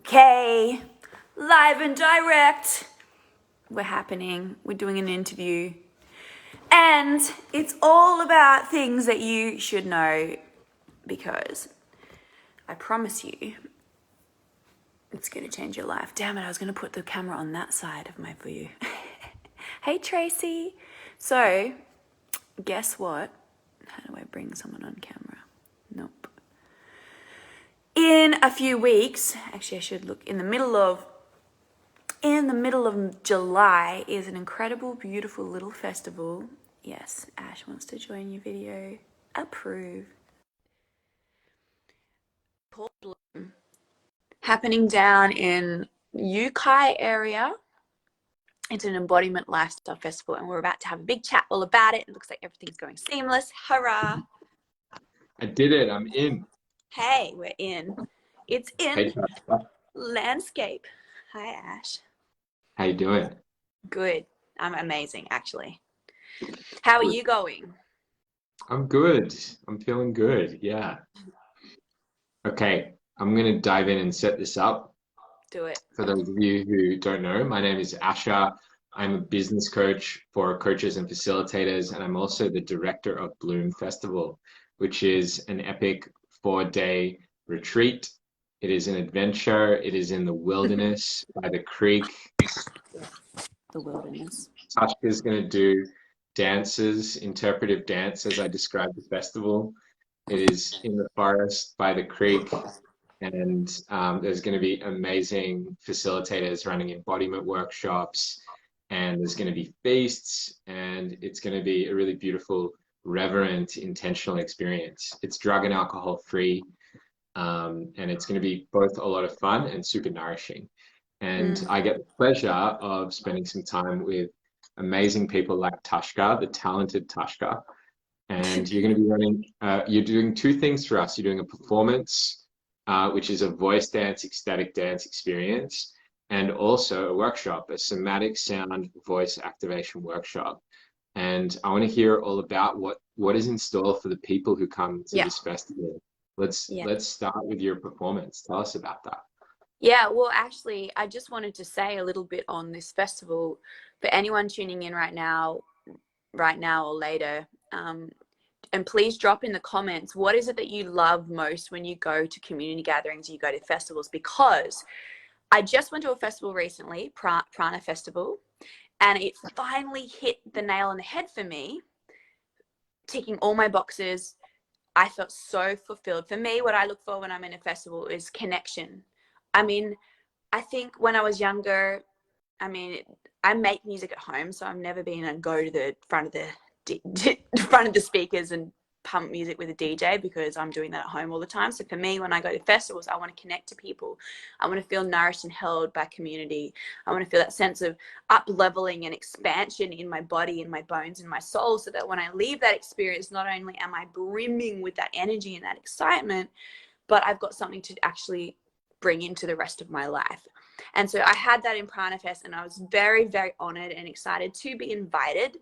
Okay, live and direct. We're happening. We're doing an interview. And it's all about things that you should know because I promise you it's going to change your life. Damn it, I was going to put the camera on that side of my view. Hey, Tracy. So, guess what? How do I bring someone on camera? Nope. In a few weeks, actually I should look, in the middle of July is an incredible, beautiful little festival. Yes, Ash wants to join your video. Approve. Paul Bloom. Happening down in Ukai area. It's an embodiment lifestyle festival and we're about to have a big chat all about it. It looks like everything's going seamless. Hurrah. I did it. I'm in. Hey, we're in. It's Hey, in Tashka. landscape. Hi, Ash. How you doing? Good. I'm amazing, actually. How are Good. you going? I'm good. I'm feeling good. Yeah. Okay. I'm going to dive in and set this up. Do it. For those of you who don't know, my name is Asha. I'm a business coach for coaches and facilitators, and I'm also the director of Bloom Festival, which is an epic 4-day retreat. It is an adventure. It is in the wilderness by the creek. The wilderness. Tashka is going to do dances, interpretive dance, as I described the festival. It is in the forest by the creek, and there's going to be amazing facilitators running embodiment workshops, and there's going to be feasts, and it's going to be a really beautiful, reverent, intentional experience. It's drug and alcohol free, and it's going to be both a lot of fun and super nourishing. And I get the pleasure of spending some time with amazing people like Tashka, the talented Tashka. And you're going to be running, you're doing two things for us. You're doing a performance, which is a voice dance, ecstatic dance experience, and also a workshop, a somatic sound voice activation workshop. And I want to hear all about what is in store for the people who come to Yeah. this festival. Let's start with your performance. Tell us about that. Yeah, well, actually, I just wanted to say a little bit on this festival for anyone tuning in right now or later. And please drop in the comments, what is it that you love most when you go to community gatherings, you go to festivals? Because I just went to a festival recently, Prana Festival, and it finally hit the nail on the head for me, ticking all my boxes. I felt so fulfilled. For me, what I look for when I'm in a festival is connection. I mean, I think when I was younger, I make music at home, so I've never been and go to the front of the speakers and pump music with a DJ because I'm doing that at home all the time. So for me, when I go to festivals, I want to connect to people. I want to feel nourished and held by community. I want to feel that sense of up leveling and expansion in my body, in my bones, in my soul, so that when I leave that experience, not only am I brimming with that energy and that excitement, but I've got something to actually bring into the rest of my life. And so I had that in Prana Fest, and I was very, very honored and excited to be invited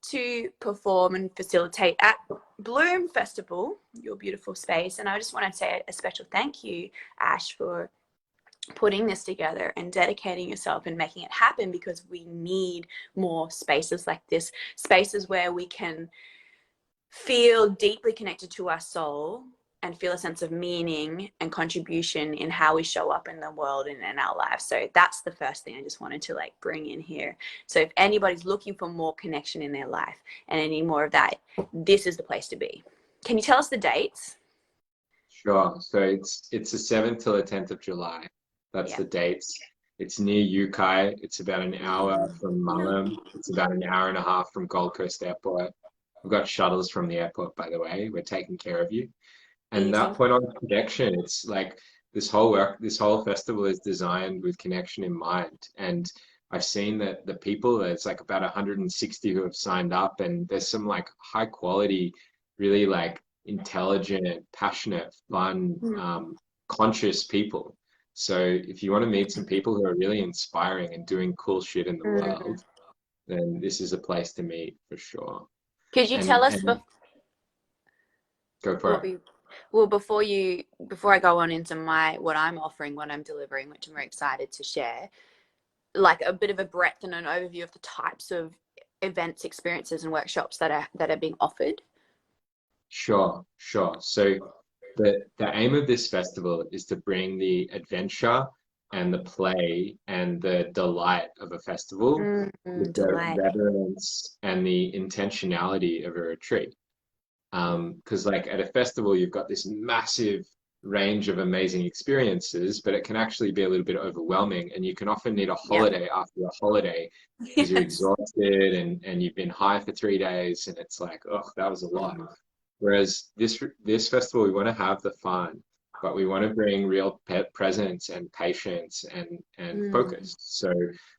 to perform and facilitate at Bloom Festival, your beautiful space. And I just want to say a special thank you, Ash, for putting this together and dedicating yourself and making it happen, because we need more spaces like this, spaces where we can feel deeply connected to our soul and feel a sense of meaning and contribution in how we show up in the world and in our lives. So that's the first thing I just wanted to bring in here. So if anybody's looking for more connection in their life and any more of that, this is the place to be. Can you tell us the dates? Sure. So it's the 7th till the 10th of July. That's the dates. It's near Ukai. It's about an hour from Mulham. It's about an hour and a half from Gold Coast Airport. We've got shuttles from the airport, by the way. We're taking care of you. And that point on connection, it's like this whole festival is designed with connection in mind. And I've seen that the people, there's like about 160 who have signed up, and there's some like high quality, really like intelligent, passionate, fun, conscious people. So if you want to meet some people who are really inspiring and doing cool shit in the world, then this is a place to meet for sure. Could you tell us Go for it. Well, before I go on into what I'm offering, what I'm delivering, which I'm very excited to share, like a bit of a breadth and an overview of the types of events, experiences, and workshops that are being offered. Sure, sure. So the aim of this festival is to bring the adventure and the play and the delight of a festival with the Delight. reverence and the intentionality of a retreat. Because like at a festival, you've got this massive range of amazing experiences, but it can actually be a little bit overwhelming, and you can often need a Yeah. holiday after a holiday because you're Yes. exhausted and you've been high for 3 days, and it's like, oh, that was a lot. Whereas this festival, we want to have the fun, but we want to bring real presence and patience and Mm, focus. So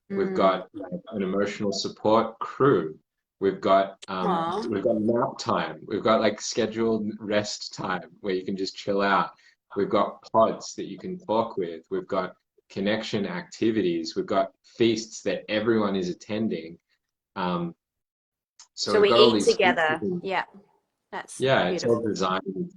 we've mm. got like an emotional support crew. Aw. We've got nap time. We've got like scheduled rest time where you can just chill out. We've got pods that you can talk with. We've got connection activities. We've got feasts that everyone is attending. Um, so So we've we got all eat these feasts. together. Yeah, that's Yeah, it's all beautiful. designed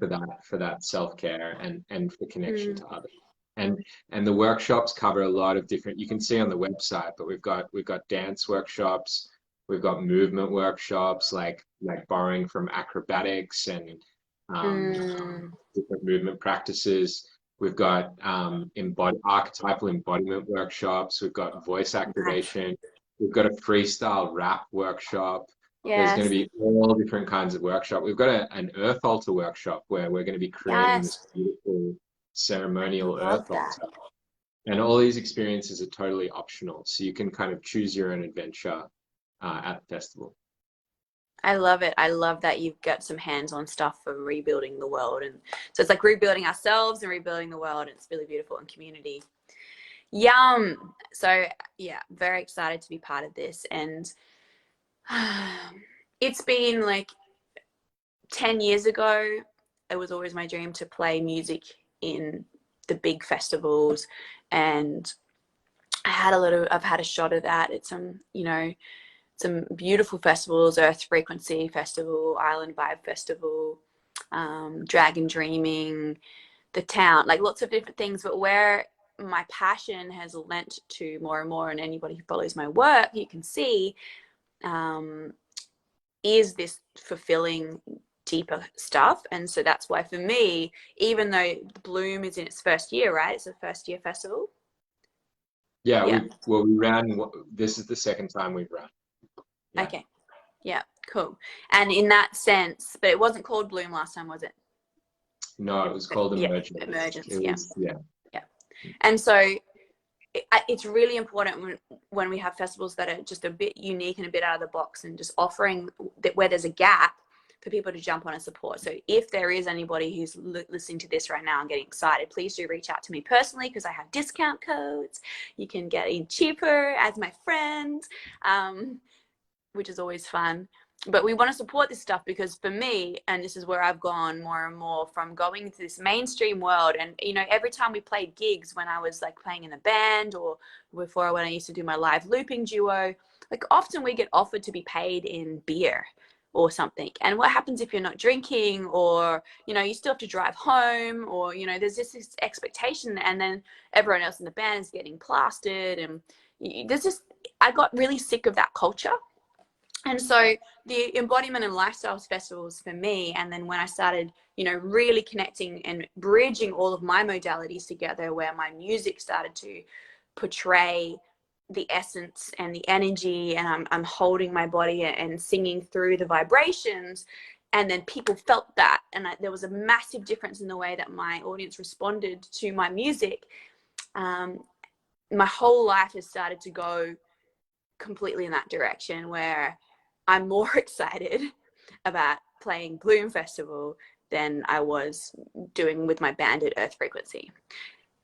for that self-care and for connection Mm. to others. And the workshops cover a lot of different, you can see on the website, but we've got dance workshops, we've got movement workshops like borrowing from acrobatics and Mm. different movement practices. We've got archetypal embodiment workshops, we've got voice Nice. activation, we've got a freestyle rap workshop. There's going to Yes. be all different kinds of workshop. We've got an earth altar workshop where we're going to be creating this Yes. beautiful I ceremonial love earth that. altar. And all these experiences are totally optional. So you can kind of choose your own adventure at the festival. I love it. I love that you've got some hands-on stuff for rebuilding the world. And so it's like rebuilding ourselves and rebuilding the world. And it's really beautiful in community. Yum. So yeah, very excited to be part of this. And it's been like 10 years ago, it was always my dream to play music in the big festivals. And I've had a shot of that. It's some beautiful festivals, Earth Frequency Festival, Island Vibe Festival, Dragon Dreaming, the town, like lots of different things. But where my passion has lent to more and more, and anybody who follows my work, you can see, um, is this fulfilling deeper stuff. And so that's why for me, even though Bloom is in its first year, right? It's a first year festival. Yeah, Yeah. we ran, this is the second time we've run. Yeah. Okay. Yeah. Cool. And in that sense, but it wasn't called Bloom last time, was it? No, it was called Yeah. Emergence. Emergence. It Yeah. was, yeah. Yeah. And so it's really important when we have festivals that are just a bit unique and a bit out of the box and just offering that where there's a gap for people to jump on and support. So if there is anybody who's listening to this right now and getting excited, please do reach out to me personally because I have discount codes. You can get in cheaper as my friend, which is always fun. But we want to support this stuff because for me, and this is where I've gone more and more from going into this mainstream world. And, every time we played gigs when I was like playing in a band or before when I used to do my live looping duo, like often we get offered to be paid in beer or something. And what happens if you're not drinking or, you still have to drive home or, there's just this expectation and then everyone else in the band is getting plastered. And there's just, I got really sick of that culture. And so the embodiment and lifestyles festivals for me, and then when I started, really connecting and bridging all of my modalities together, where my music started to portray the essence and the energy, and I'm holding my body and singing through the vibrations, and then people felt that, and there was a massive difference in the way that my audience responded to my music. My whole life has started to go completely in that direction where I'm more excited about playing Bloom Festival than I was doing with my band at Earth Frequency.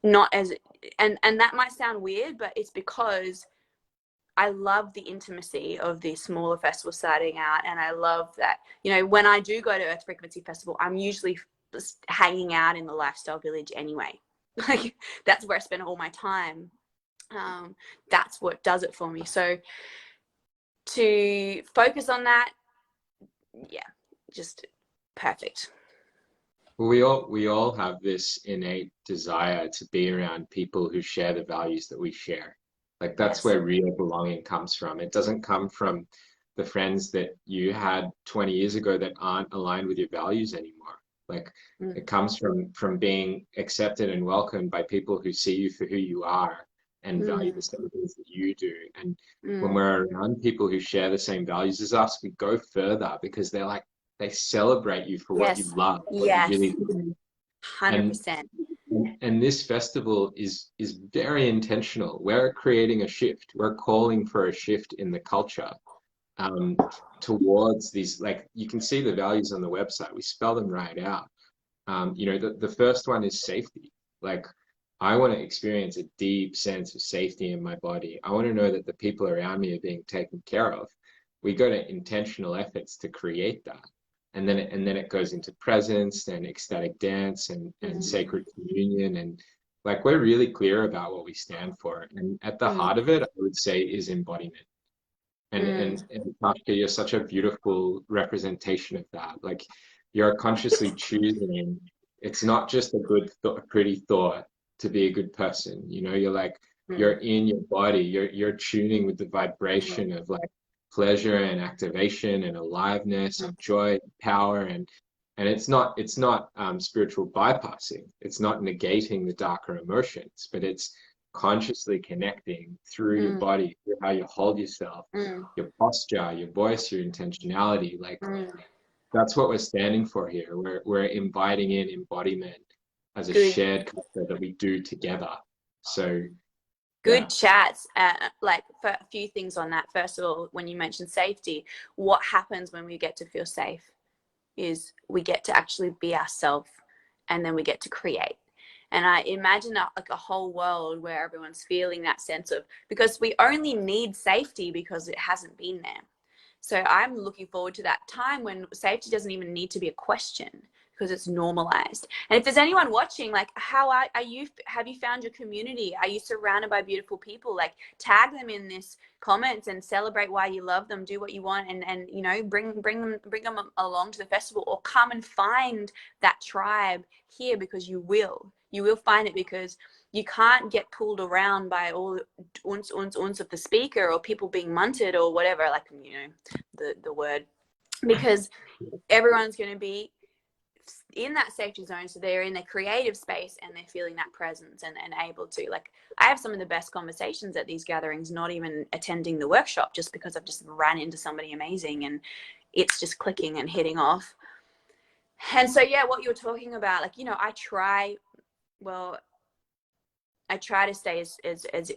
Not as and that might sound weird, but it's because I love the intimacy of the smaller festival starting out, and I love that when I do go to Earth Frequency Festival, I'm usually hanging out in the lifestyle village anyway. Like that's where I spend all my time. That's what does it for me. So to focus on that, yeah, just perfect. Well, we all have this innate desire to be around people who share the values that we share. Like that's Yes. where real belonging comes from. It doesn't come from the friends that you had 20 years ago that aren't aligned with your values anymore. Like Mm, it comes from being accepted and welcomed by people who see you for who you are and value the mm, same things that you do. And when mm. we're around people who share the same values as us, we go further because they celebrate you for what you Yes. love, what you Yes. really do. And 100%. and this festival is very intentional. We're creating a shift. We're calling for a shift in the culture um, towards these. Like you can see the values on the website. We spell them right out. The first one is safety. Like I want to experience a deep sense of safety in my body. I want to know that the people around me are being taken care of. We go to intentional efforts to create that. And then it goes into presence and ecstatic dance and Mm, sacred communion. And like we're really clear about what we stand for. And at the mm, heart of it, I would say is embodiment. And mm, and and Tashka, you're such a beautiful representation of that. Like you're consciously choosing. It's not just a good thought, a pretty thought to be a good person. You're like you're mm, in your body. You're tuning with the vibration of like pleasure and activation and aliveness mm, of joy, power, and it's not spiritual bypassing. It's not negating the darker emotions, but it's consciously connecting through your mm, body, through how you hold yourself, mm, your posture, your voice, your intentionality. Like mm. that's what we're standing for here. We're inviting in embodiment as a Good. shared culture that we do together. So yeah, Good chats. Like for a few things on that. First of all, when you mentioned safety, what happens when we get to feel safe is we get to actually be ourselves, and then we get to create. And I imagine like a whole world where everyone's feeling that sense of, because we only need safety because it hasn't been there. So I'm looking forward to that time when safety doesn't even need to be a question because it's normalized. And if there's anyone watching, like, how are you? Have you found your community? Are you surrounded by beautiful people? Like, tag them in this comments and celebrate why you love them. Do what you want, and bring them along to the festival, or come and find that tribe here, because you will find it, because you can't get pulled around by all the uns of the speaker or people being munted or whatever, like, the word, because everyone's going to be in that safety zone, so they're in their creative space and they're feeling that presence, and able to, like, I have some of the best conversations at these gatherings, not even attending the workshop, just because I've just ran into somebody amazing and it's just clicking and hitting off. And so, yeah, what you're talking about, like, well, I try to stay as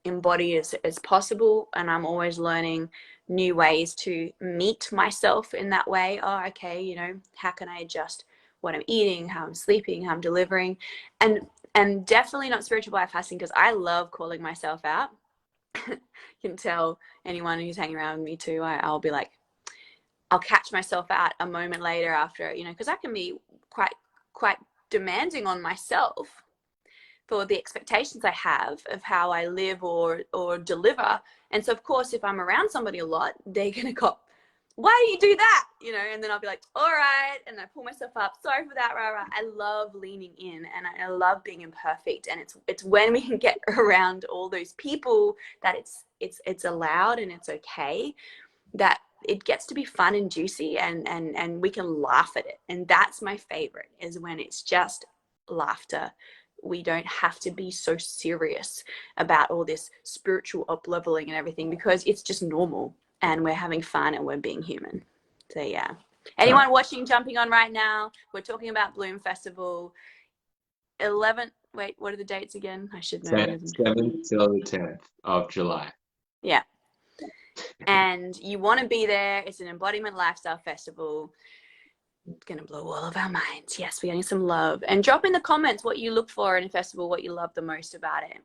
embodied as possible, and I'm always learning new ways to meet myself in that way. Oh, okay, how can I adjust what I'm eating, how I'm sleeping, how I'm delivering, and definitely not spiritual bypassing, because I love calling myself out. You can tell anyone who's hanging around with me too. I'll be like, I'll catch myself out a moment later after, because I can be quite demanding on myself for the expectations I have of how I live or deliver. And so, of course, if I'm around somebody a lot, they're gonna go, "Why do you do that?" And then I'll be like, "All right," and I pull myself up. Sorry for that, rah, rah. I love leaning in, and I love being imperfect. And it's when we can get around all those people that it's allowed and it's okay, that it gets to be fun and juicy, and we can laugh at it. And that's my favorite, is when it's just laughter. We don't have to be so serious about all this spiritual up leveling and everything, because it's just normal, and we're having fun and we're being human. So yeah, yeah. anyone watching, jumping on right now, we're talking about Bloom Festival. 11th, wait, what are the dates again? I should know these. 7th till the 10th of July. Yeah, and you want to be there. It's an embodiment lifestyle festival. It's going to blow all of our minds. Yes, we're getting some love. And drop in the comments what you look for in a festival, what you love the most about it,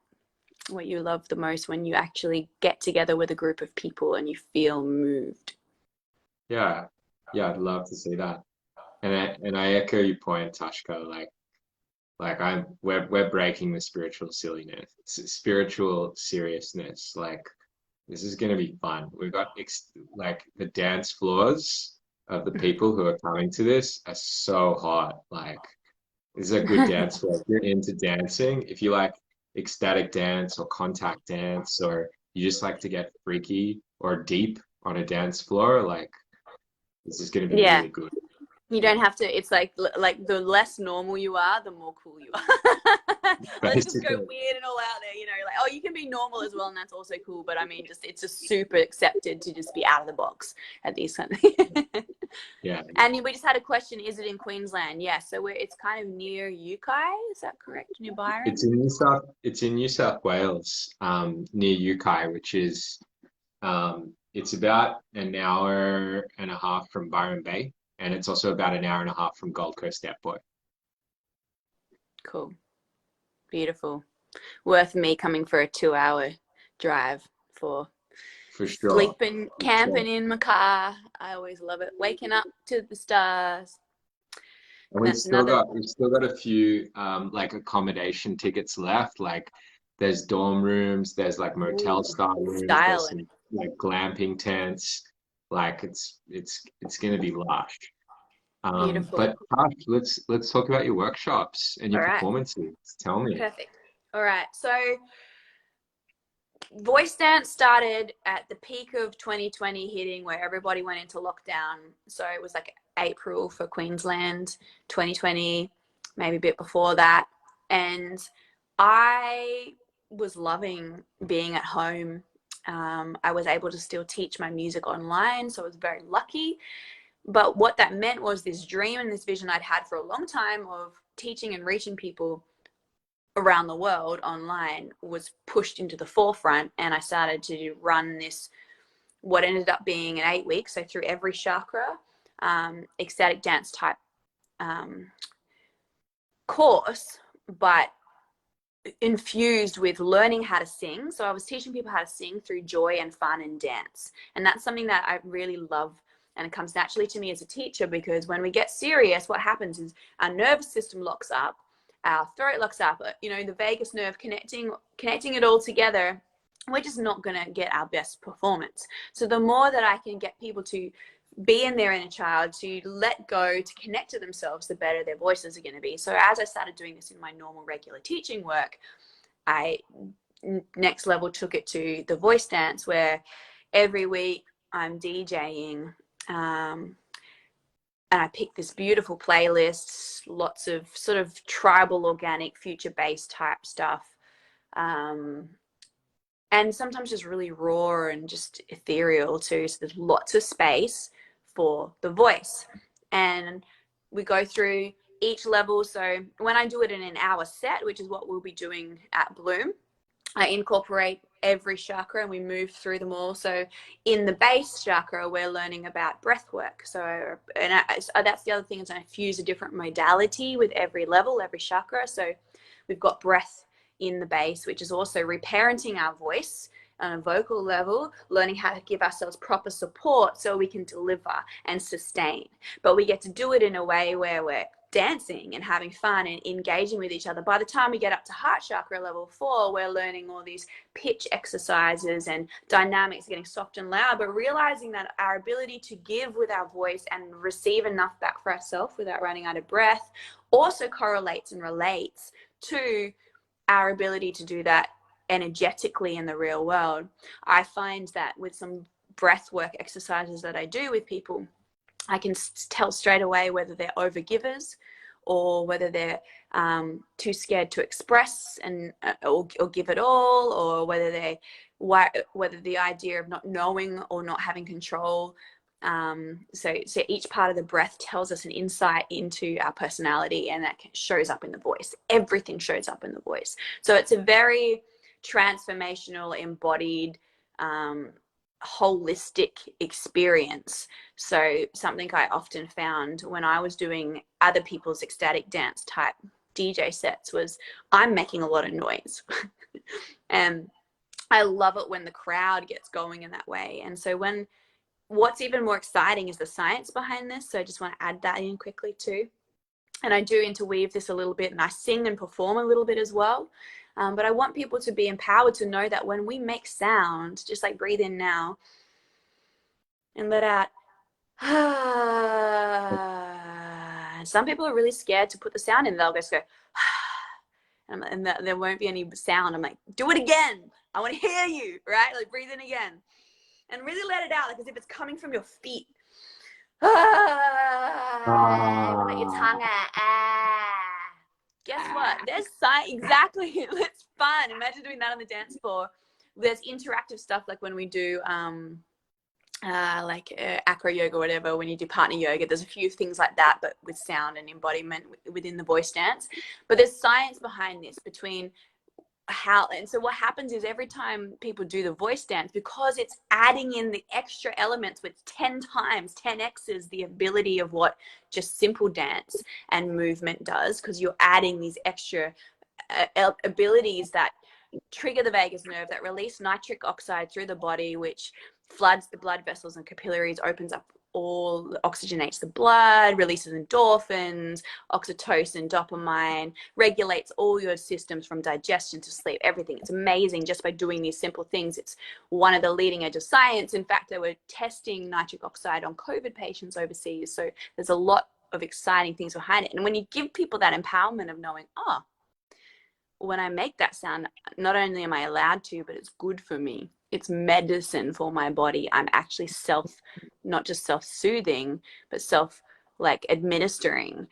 what you love the most when you actually get together with a group of people and you feel moved. Yeah, yeah, I'd love to see that. And I echo your point, Tashka. Like we're breaking the spiritual silliness, spiritual seriousness. Like this is gonna be fun. We've got like the dance floors. of the people who are coming to this are so hot. Like, this is a good dance floor. If you're into dancing, if you like ecstatic dance or contact dance, or you just like to get freaky or deep on a dance floor, like this is going to be Yeah. really good. You don't Yeah, have to, it's like the less normal you are, the more cool you are. Let's just go basically. weird and all out there, you know, like, oh, you can be normal as well, and that's also cool. But I mean, just it's just super accepted to just be out of the box at these kind of Yeah, And we just had a question, is it in Queensland? Yes. So it's kind of near Yukai, is that correct? Near it's Byron? in New South Wales, near Yukai, which is it's about an hour and a half from Byron Bay, and it's also about an hour and a half from Gold Coast Airport. Cool. Beautiful. Worth me coming for a 2 hour drive for For sure. sleeping, For sure. camping in my car. I always love it. Waking up to the stars. And And we've that's still another got a few like accommodation tickets left. Like there's dorm rooms, there's like motel ooh, style rooms, there's styling. some like glamping tents. Like it's gonna be lush. Beautiful. But Tash, let's talk about your workshops and All your right. performances. Tell me. Perfect. All right. So voice dance started at the peak of 2020 hitting where everybody went into lockdown. So it was like April for Queensland, 2020, maybe a bit before that. And I was loving being at home. I was able to still teach my music online, so I was very lucky. But what that meant was this dream and this vision I'd had for a long time of teaching and reaching people around the world online was pushed into the forefront, and I started to run this what ended up being an 8 weeks, so through every chakra, ecstatic dance type um, course, but infused with learning how to sing. So I was teaching people how to sing through joy and fun and dance, and that's something that I really love, and it comes naturally to me as a teacher, because when we get serious, what happens is our nervous system locks up, our throat locks up, you know, the vagus nerve connecting it all together. We're just not going to get our best performance. So the more that I can get people to be in their inner child, to let go, to connect to themselves, the better their voices are going to be. So as I started doing this in my normal regular teaching work, I next level took it to the voice dance, where every week I'm DJing, and I picked this beautiful playlist, lots of sort of tribal, organic, future-based type stuff, um, and sometimes just really raw and just ethereal too. So there's lots of space for the voice, and we go through each level. So when I do it in an hour set, which is what we'll be doing at Bloom, I incorporate every chakra and we move through them all. So in the base chakra, we're learning about breath work. So, that's the other thing, is I fuse a different modality with every level, every chakra. So we've got breath in the base, which is also reparenting our voice on a vocal level, learning how to give ourselves proper support so we can deliver and sustain. But we get to do it in a way where we're dancing and having fun and engaging with each other. By the time we get up to heart chakra level 4, we're learning all these pitch exercises and dynamics, getting soft and loud, but realizing that our ability to give with our voice and receive enough back for ourselves without running out of breath also correlates and relates to our ability to do that energetically in the real world. I find that with some breath work exercises that I do with people, I can tell straight away whether they're overgivers or whether they're too scared to express and or give it all, or whether the idea of not knowing or not having control. So each part of the breath tells us an insight into our personality, and that shows up in the voice. Everything shows up in the voice. So it's a very transformational, embodied, holistic experience. So something I often found when I was doing other people's ecstatic dance type DJ sets was I'm making a lot of noise. And I love it when the crowd gets going in that way. And so what's even more exciting is the science behind this. So I just want to add that in quickly too. And I do interweave this a little bit, and I sing and perform a little bit as well. But I want people to be empowered to know that when we make sound, just like breathe in now and let out, Some people are really scared to put the sound in. They'll just go, and there won't be any sound. I'm like, do it again. I want to hear you, right? Like breathe in again and really let it out, like as if it's coming from your feet. Like your tongue out. Guess what? There's exactly. It's fun. Imagine doing that on the dance floor. There's interactive stuff like when we do acro yoga or whatever, when you do partner yoga, there's a few things like that, but with sound and embodiment within the voice dance. But there's science behind this between how, and so what happens is every time people do the voice dance, because it's adding in the extra elements with 10 times 10x's the ability of what just simple dance and movement does, because you're adding these extra abilities that trigger the vagus nerve, that release nitric oxide through the body, which floods the blood vessels and capillaries, opens up all, oxygenates the blood, releases endorphins, oxytocin, dopamine, regulates all your systems from digestion to sleep, everything. It's amazing just by doing these simple things. It's one of the leading edge of science. In fact, they were testing nitric oxide on COVID patients overseas. So there's a lot of exciting things behind it. And when you give people that empowerment of knowing, oh, when I make that sound, not only am I allowed to, but it's good for me. It's medicine for my body. I'm actually not just self-soothing, but like administering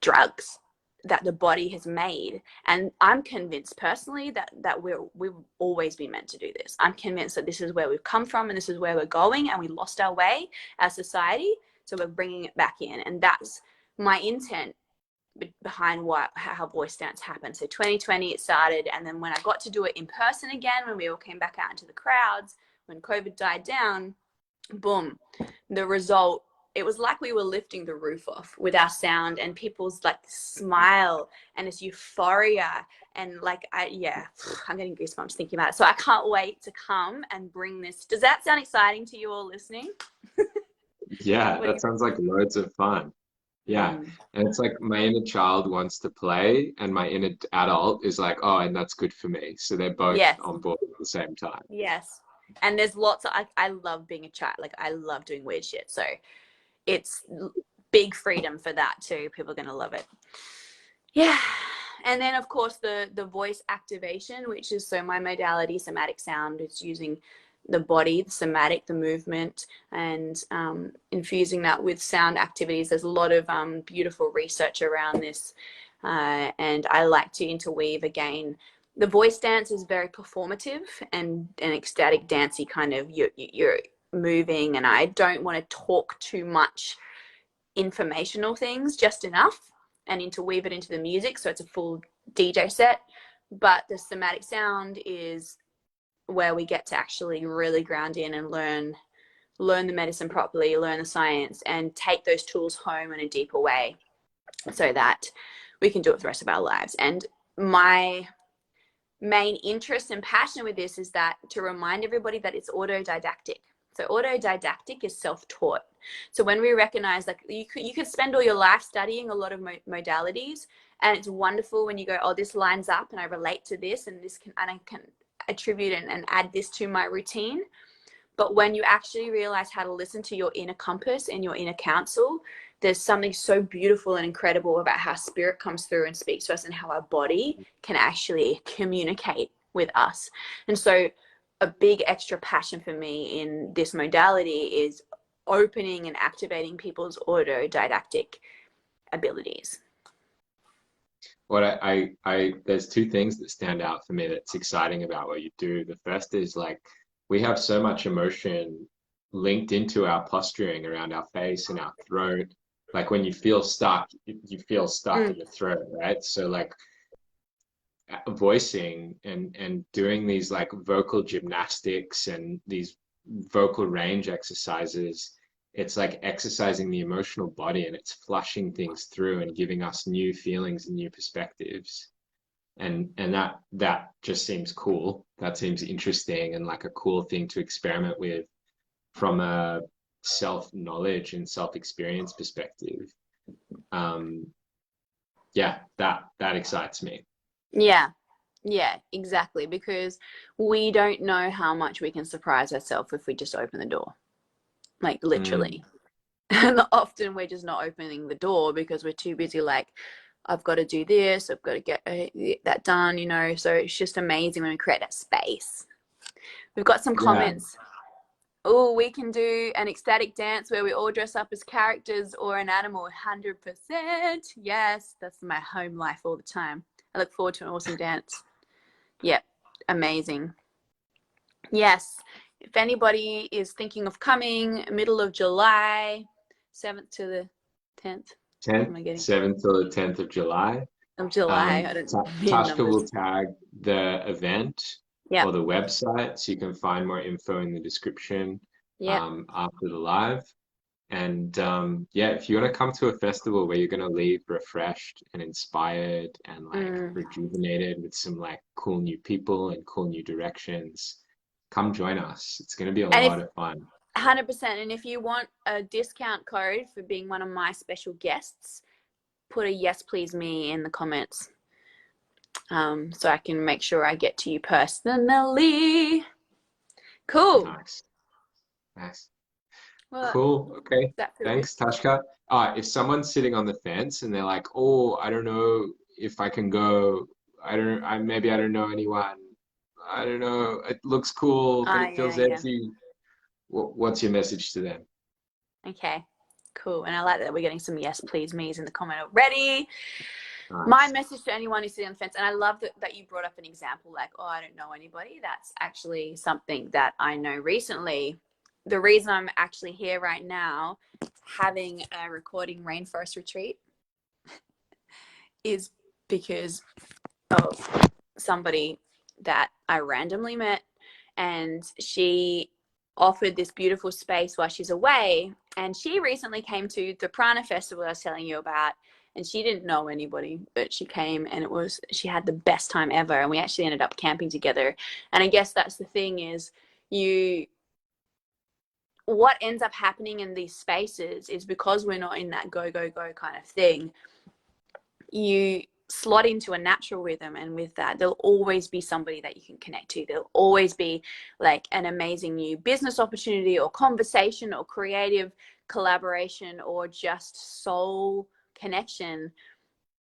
drugs that the body has made. And I'm convinced personally that we've always been meant to do this. I'm convinced that this is where we've come from and this is where we're going, and we lost our way as society. So we're bringing it back in. And that's my intent behind how voice dance happened. So 2020 it started, and then when I got to do it in person again, when we all came back out into the crowds, when COVID died down, boom, the result, it was like we were lifting the roof off with our sound, and people's like smile and it's euphoria, and like I'm getting goosebumps thinking about it. So I can't wait to come and bring this. Does that sound exciting to you all listening? Yeah, that sounds like loads of fun. Yeah. And it's like my inner child wants to play, and my inner adult is like, oh, and that's good for me. So they're both Yes. on board at the same time. Yes. And there's lots of, I love being a child. Like I love doing weird shit. So it's big freedom for that too. People are going to love it. Yeah. And then of course the voice activation, which is, so my modality, somatic sound, is using the body, the somatic, the movement, and infusing that with sound activities. There's a lot of beautiful research around this. And I like to interweave again. The voice dance is very performative and an ecstatic dancey kind of, you're moving, and I don't want to talk too much informational things, just enough, and interweave it into the music so it's a full DJ set. But the somatic sound is where we get to actually really ground in and learn the medicine properly, learn the science, and take those tools home in a deeper way so that we can do it for the rest of our lives. And my main interest and passion with this is that to remind everybody that it's autodidactic. So autodidactic is self-taught. So when we recognize, like, you could spend all your life studying a lot of modalities, and it's wonderful when you go, oh, this lines up and I relate to this, and I can attribute and add this to my routine. But when you actually realize how to listen to your inner compass and your inner counsel, there's something so beautiful and incredible about how spirit comes through and speaks to us, and how our body can actually communicate with us. And so a big extra passion for me in this modality is opening and activating people's autodidactic abilities. What there's two things that stand out for me that's exciting about what you do. The first is like we have so much emotion linked into our posturing around our face and our throat. Like when you feel stuck, you feel stuck in the throat, right? So like voicing and doing these like vocal gymnastics and these vocal range exercises, it's like exercising the emotional body, and it's flushing things through and giving us new feelings and new perspectives. And that just seems cool. That seems interesting and like a cool thing to experiment with from a self-knowledge and self-experience perspective. Yeah, that excites me. Yeah, exactly. Because we don't know how much we can surprise ourselves if we just open the door. like Mm. literally. And often we're just not opening the door because we're too busy, like, I've got to do this, I've got to get that done, you know. So it's just amazing when we create that space. We've got some Yeah. comments. Oh, we can do an ecstatic dance where we all dress up as characters or an animal. 100%. Yes, that's my home life all the time. I look forward to an awesome dance. Yep, amazing. Yes, if anybody is thinking of coming, middle of July, 7th to the 10th. What 10th, am I getting? 7th till the 10th of July. Of July. I don't need Tashka numbers. will tag the event Yep, or the website so you can find more info in the description yep. after the live. And yeah, if you want to come to a festival where you're going to leave refreshed and inspired and like Mm. rejuvenated with some like cool new people and cool new directions, come join us. It's going to be a And if lot of fun. 100%, and if you want a discount code for being one of my special guests, put a yes please me in the comments, so I can make sure I get to you personally. Cool. Nice. Nice. Well, Cool. Okay. that feel good? Thanks, Tashka. If someone's sitting on the fence and they're like, "Oh, I don't know if I can go. Maybe I don't know anyone. I don't know. It looks cool, but Ah, it yeah, feels yeah. empty." What's your message to them? Okay, cool. And I like that we're getting some yes please me's in the comment already. My Nice. message to anyone who's sitting on the fence, and I love that you brought up an example like, oh, I don't know anybody. That's actually something that I know recently. The reason I'm actually here right now having a recording rainforest retreat is because of somebody that I randomly met, and she offered this beautiful space while she's away. And she recently came to the Prana Festival I was telling you about, and she didn't know anybody, but she came, and she had the best time ever. And we actually ended up camping together. And I guess that's the thing is, you what ends up happening in these spaces is because we're not in that go go go kind of thing, you slot into a natural rhythm, and with that there'll always be somebody that you can connect to. There'll always be like an amazing new business opportunity or conversation or creative collaboration or just soul connection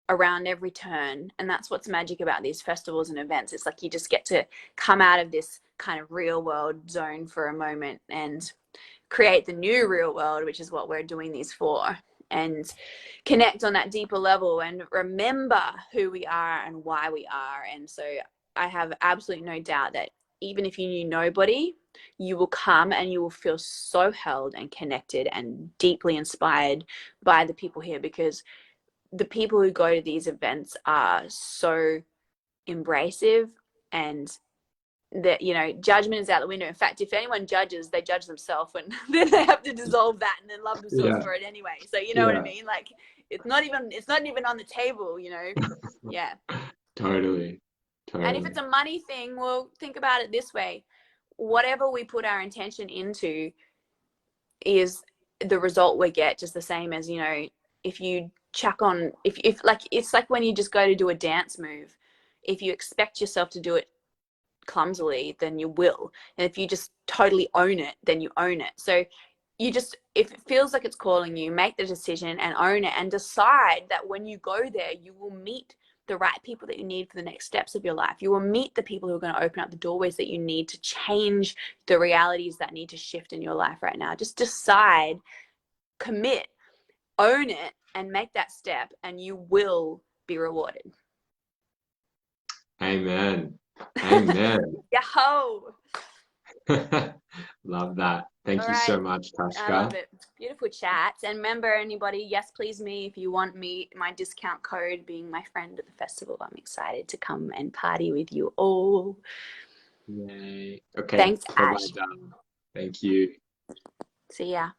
around every turn. And that's what's magic about these festivals and events. It's like you just get to come out of this kind of real world zone for a moment and create the new real world, which is what we're doing these for, and connect on that deeper level and remember who we are and why we are. And so I have absolutely no doubt that even if you knew nobody, you will come and you will feel so held and connected and deeply inspired by the people here, because the people who go to these events are so embracive, and that, you know, judgment is out the window. In fact, if anyone judges, they judge themselves, and then they have to dissolve that and then love themselves Yeah. for it anyway. So you know what I Yeah. mean? Like, it's not even on the table, you know. Yeah. Totally. And if it's Totally. a money thing, well, think about it this way: whatever we put our intention into is the result we get. Just the same as, you know, if you chuck on, if like, it's like when you just go to do a dance move, if you expect yourself to do it clumsily, then you will. And if you just totally own it, then you own it. So you just, if it feels like it's calling you, make the decision and own it, and decide that when you go there, you will meet the right people that you need for the next steps of your life. You will meet the people who are going to open up the doorways that you need to change the realities that need to shift in your life right now. Just decide, commit, own it, and make that step, and you will be rewarded. Amen. Amen. Yahoo! Love that. All Thank you right. so much, I love Tashka. it. Beautiful chats. And remember, anybody, yes, please me if you want me, my discount code being my friend at the festival. I'm excited to come and party with you all. Yay. Okay. Thanks, Bye-bye, Ash. darling. Thank you. See ya.